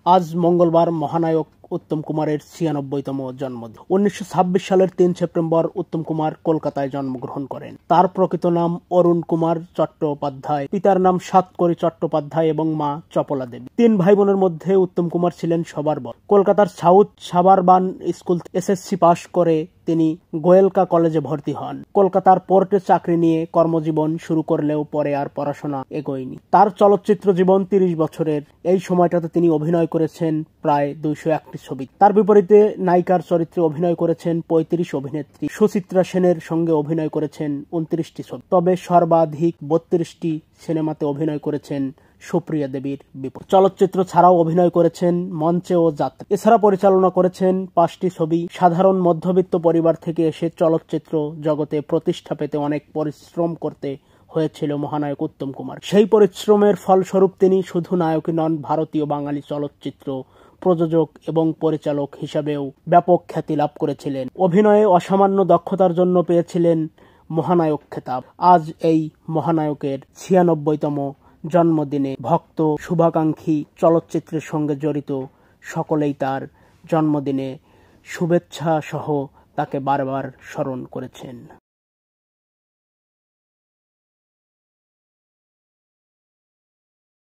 আজ মঙ্গলবার মহানায়ক উত্তম কুমারের 96তম জন্মদিন। 1926 সালের 3 সেপ্টেম্বর উত্তম কুমার কলকাতায় জন্মগ্রহণ করেন। তার প্রকৃত নাম অরুণ কুমার চট্টোপাধ্যায়, পিতার নাম সাতকড়ি চট্টোপাধ্যায় এবং মা চপলা দেবী। 3 ভাই বোনের মধ্যে উত্তম কুমার ছিলেন সবার বড়। কলকাতার সাউথ সাবারবান স্কুল এসএসসি পাশ করে তিনি গোয়েলকা কলেজে ভর্তি হন। কলকাতার পোর্টে চাকরি নিয়ে কর্মজীবন শুরু করলেও পরে আর পড়াশোনা এগোয়নি। তার চলচ্চিত্র জীবন 30 বছরের। এই সময়টাতে তিনি অভিনয় করেছেন প্রায় 201টি ছবি। তার বিপরীতে নায়িকার চরিত্রে অভিনয় করেছেন 35 অভিনেত্রী। সুচিত্রা সেনের সঙ্গে অভিনয় করেছেন 29টি ছবি। তবে সর্বাধিক 32টি সিনেমাতে অভিনয় করেছেন সুপ্রিয়া দেবীর বিপরীতে। চলচ্চিত্র ছাড়াও অভিনয় করেছেন মঞ্চে ও যাত্রা। এছাড়া পরিচালনা করেছেন 5টি ছবি। সাধারণ মধ্যবিত্ত পরিবার থেকে এসে চলচ্চিত্র জগতে প্রতিষ্ঠা পেতে অনেক পরিশ্রম করতে হয়েছিল মহানায়ক উত্তম কুমার। সেই পরিশ্রমের ফলস্বরূপ তিনি শুধু নায়কই নন, ভারতীয় বাঙালি চলচ্চিত্র প্রযোজক এবং পরিচালক হিসাবেও ব্যাপক খ্যাতি লাভ করেছিলেন। অভিনয়ে অসামান্য দক্ষতার জন্য পেয়েছিলেন মহানায়ক খেতাব। আজ এই মহানায়কের 96তম জন্মদিনে ভক্ত, শুভাকাঙ্ক্ষী, চলচ্চিত্রের সঙ্গে জড়িত সকলেই তার জন্মদিনে শুভেচ্ছা সহ তাকে বারবার স্মরণ করেছেন।